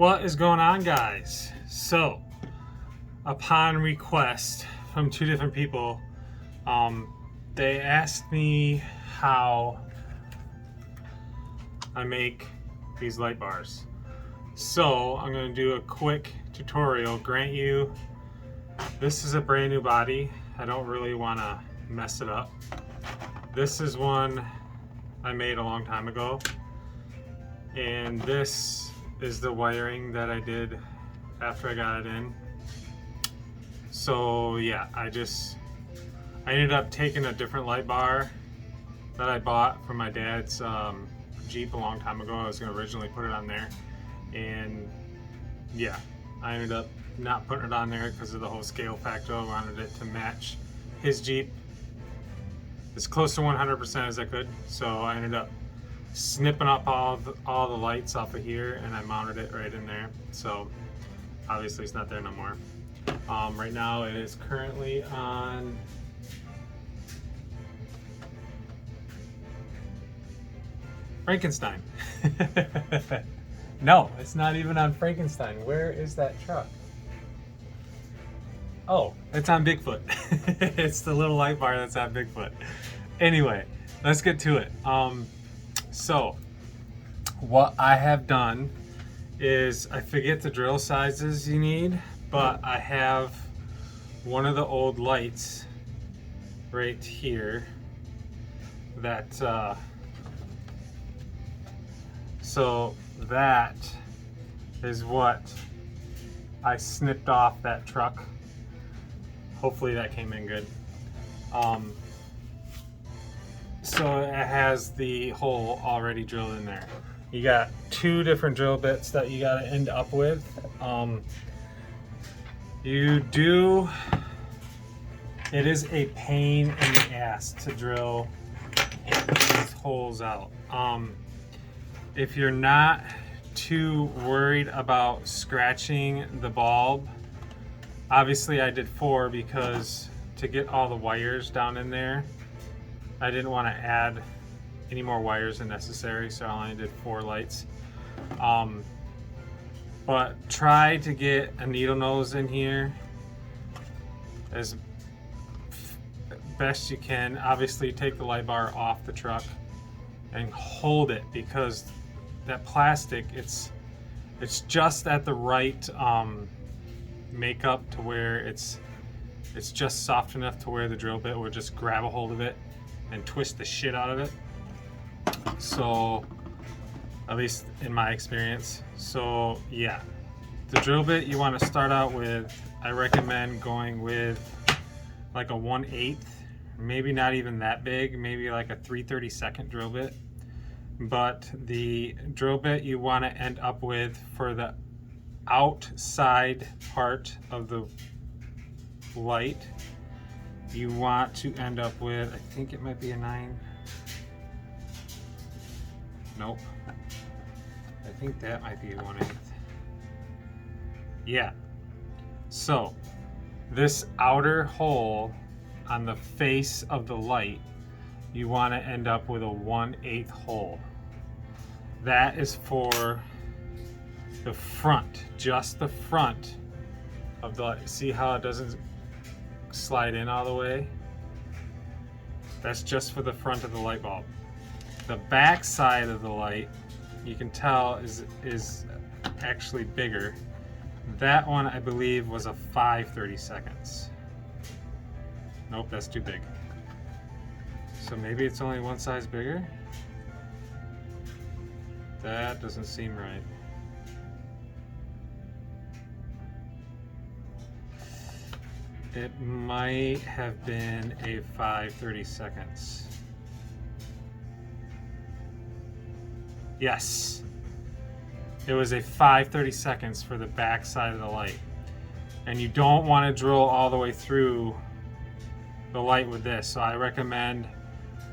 What is going on, guys? So, upon request from two different people, they asked me how I make these light bars. So, I'm going to do a quick tutorial. Grant you, this is a brand new body. I don't really want to mess it up. This is one I made a long time ago. And this is the wiring that I did after I got it in. So yeah, I ended up taking a different light bar that I bought from my dad's Jeep a long time ago. I was gonna originally put it on there, and yeah, I ended up not putting it on there because of the whole scale factor. I wanted it to match his Jeep as close to 100% as I could. So I ended up snipping up all the lights off of here, and I mounted it right in there. So obviously it's not there no more. Right now it is currently on Frankenstein. No, it's not even on Frankenstein. Where is that truck? Oh, it's on Bigfoot. It's the little light bar that's on Bigfoot. Anyway, let's get to it. So what I have done is, I forget the drill sizes you need, but I have one of the old lights right here that so that is what I snipped off that truck. Hopefully that came in good. So it has the hole already drilled in there. You got two different drill bits that you got to end up with. It is a pain in the ass to drill these holes out. If you're not too worried about scratching the bulb, obviously I did 4 because to get all the wires down in there, I didn't want to add any more wires than necessary, so I only did 4 lights. But try to get a needle nose in here as best you can. Obviously take the light bar off the truck and hold it, because that plastic, it's just at the right makeup to where it's just soft enough to where the drill bit will just grab a hold of it and twist the shit out of it. So at least in my experience. So yeah, the drill bit you want to start out with, I recommend going with like a 1/8, maybe not even that big, maybe like a 3/32 drill bit. But the drill bit you want to end up with for the outside part of the light, you want to end up with, I think it might be a 9. Nope. I think that might be a 1/8. Yeah. So this outer hole on the face of the light, you want to end up with a 1/8 hole. That is for the front, just the front of the light. See how it doesn't slide in all the way? That's just for the front of the light bulb. The back side of the light, you can tell is actually bigger. That one I believe was a 5/32. Nope, that's too big. So maybe it's only one size bigger? That doesn't seem right. It might have been a 5/32. Yes, it was a 5/32 for the back side of the light. And you don't want to drill all the way through the light with this. So I recommend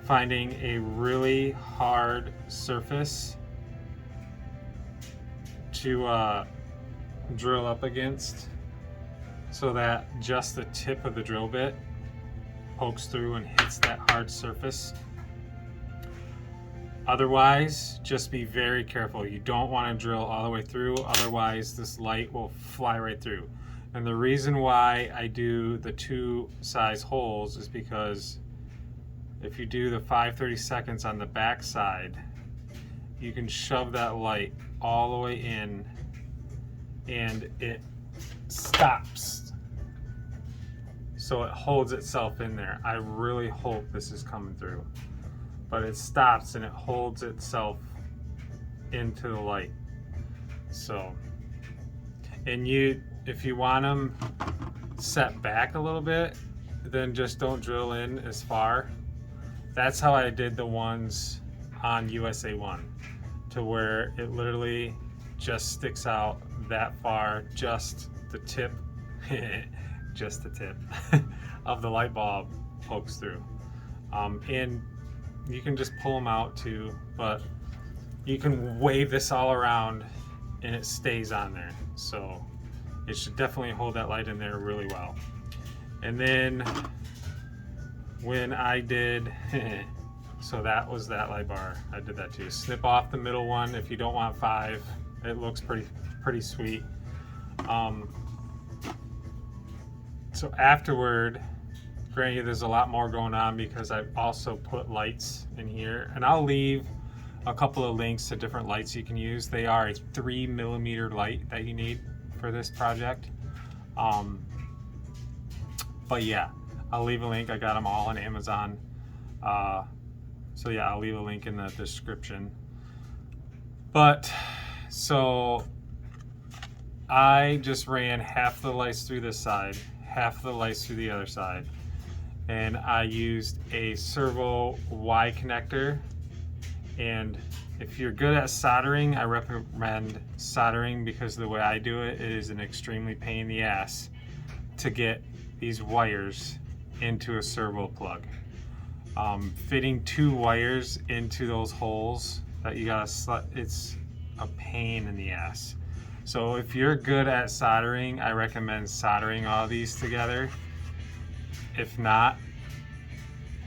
finding a really hard surface to drill up against, so that just the tip of the drill bit pokes through and hits that hard surface. Otherwise, just be very careful. You don't want to drill all the way through, otherwise this light will fly right through. And the reason why I do the 2 size holes is because if you do the 5/32 on the back side, you can shove that light all the way in and it stops. So it holds itself in there. I really hope this is coming through. But it stops and it holds itself into the light. So, and if you want them set back a little bit, then just don't drill in as far. That's how I did the ones on USA 1, to where it literally just sticks out that far, just the tip, just the tip of the light bulb pokes through. And you can just pull them out too, but you can wave this all around and it stays on there. So it should definitely hold that light in there really well. And then when I did, so that was that light bar, I did that too. Snip off the middle one if you don't want 5. It looks pretty sweet. So afterward, granted, there's a lot more going on because I've also put lights in here, and I'll leave a couple of links to different lights you can use. They are a 3mm light that you need for this project. But yeah, I'll leave a link. I got them all on Amazon. So yeah, I'll leave a link in the description. But so I just ran half the lights through this side, half the lights through the other side. And I used a servo Y connector. And if you're good at soldering, I recommend soldering, because the way I do it is an extremely pain in the ass to get these wires into a servo plug. Fitting 2 wires into those holes that you gotta, it's a pain in the ass. So if you're good at soldering, I recommend soldering all these together. If not,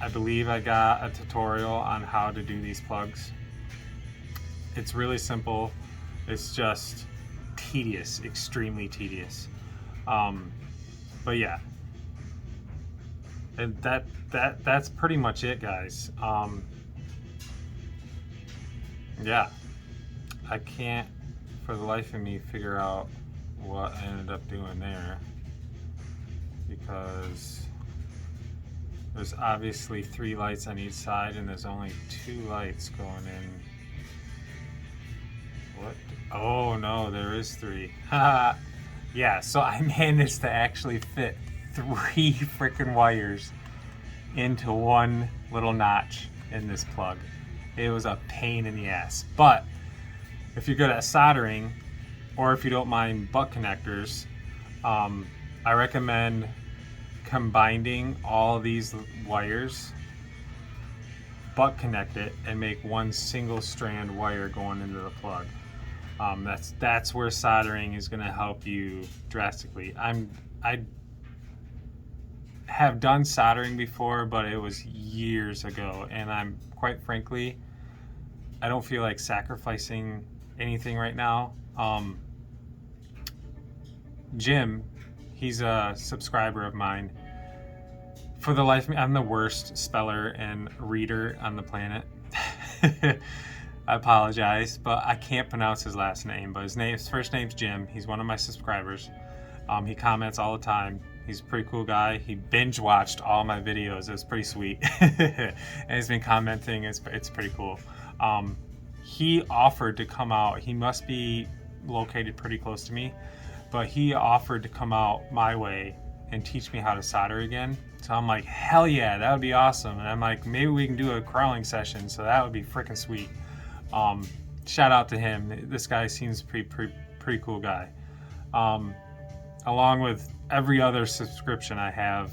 I believe I got a tutorial on how to do these plugs. It's really simple. It's just tedious, extremely tedious. But yeah, and that's pretty much it, guys. Yeah, I can't for the life of me figure out what I ended up doing there, because there's obviously 3 lights on each side and there's only 2 lights going in. What? Oh no, there is 3. Yeah, so I managed to actually fit 3 freaking wires into one little notch in this plug. It was a pain in the ass. But if you're good at soldering, or if you don't mind butt connectors, I recommend combining all of these wires, butt connect it, and make one single strand wire going into the plug. That's where soldering is going to help you drastically. I have done soldering before, but it was years ago, and I'm quite frankly, I don't feel like sacrificing anything right now. Jim, he's a subscriber of mine. For the life of me, I'm the worst speller and reader on the planet. I apologize, but I can't pronounce his last name. But his first name's Jim. He's one of my subscribers. He comments all the time. He's a pretty cool guy. He binge watched all my videos. It was pretty sweet. And he's been commenting. It's pretty cool. He offered to come out. He must be located pretty close to me, but he offered to come out my way and teach me how to solder again. So I'm like, hell yeah, that would be awesome. And I'm like, maybe we can do a crawling session. So that would be freaking sweet. Shout out to him. This guy seems pretty cool guy. Along with every other subscription I have,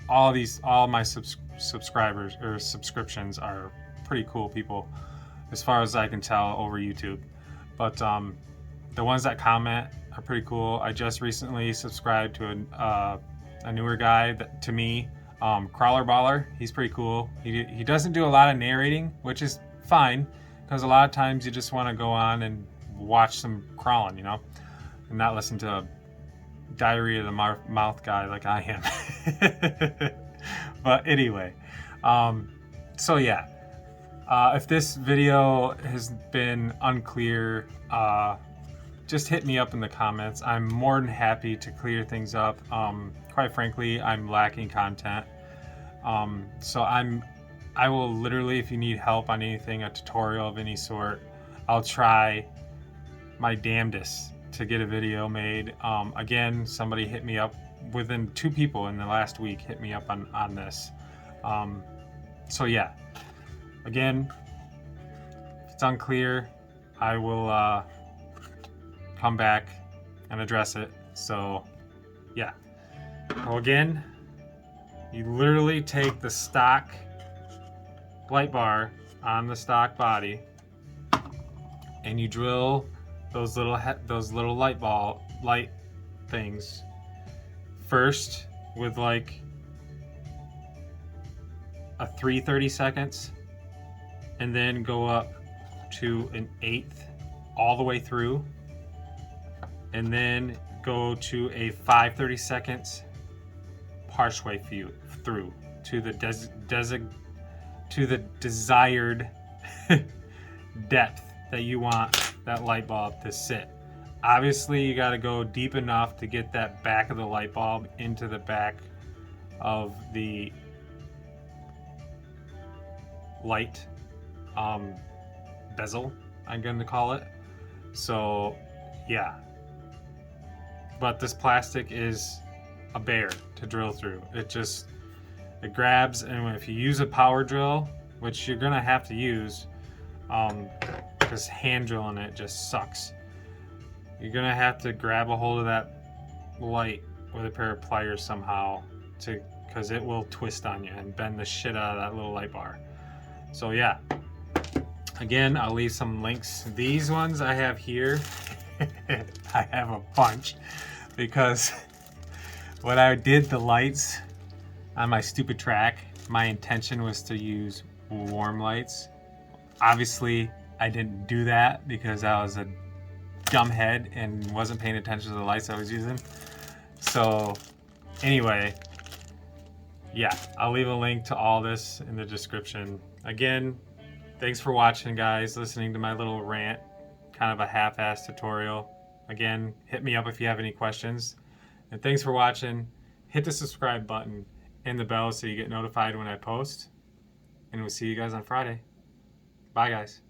all my subscribers or subscriptions are pretty cool people, as far as I can tell over YouTube. But the ones that comment are pretty cool. I just recently subscribed to a newer guy to me, Crawler Baller. He's pretty cool. He doesn't do a lot of narrating, which is fine, because a lot of times you just want to go on and watch some crawling, you know, and not listen to a diarrhea of the mouth guy like I am. But anyway, so yeah, if this video has been unclear, just hit me up in the comments. I'm more than happy to clear things up. Quite frankly, I'm lacking content. So I will literally, if you need help on anything, a tutorial of any sort, I'll try my damnedest to get a video made. Again, somebody hit me up, within 2 people in the last week hit me up on this. So yeah, again, if it's unclear, I will come back and address it. So yeah, well, again, you literally take the stock light bar on the stock body and you drill those little light things first with like a 3/30 seconds, and then go up to an 1/8 all the way through, and then go to a 5/30 seconds partially through to the desired depth that you want that light bulb to sit. Obviously, you got to go deep enough to get that back of the light bulb into the back of the light bezel, I'm going to call it. So yeah, but this plastic is a bear to drill through. It grabs, and if you use a power drill, which you're gonna have to use, because hand drilling it just sucks, you're gonna have to grab a hold of that light with a pair of pliers somehow, because it will twist on you and bend the shit out of that little light bar. So yeah, again, I'll leave some links. These ones I have here, I have a bunch, because when I did the lights on my stupid track, my intention was to use warm lights. Obviously, I didn't do that because I was a dumbhead and wasn't paying attention to the lights I was using. So anyway, yeah, I'll leave a link to all this in the description. Again, thanks for watching, guys, listening to my little rant, kind of a half-assed tutorial. Again, hit me up if you have any questions. And thanks for watching. Hit the subscribe button and the bell so you get notified when I post. And we'll see you guys on Friday. Bye, guys.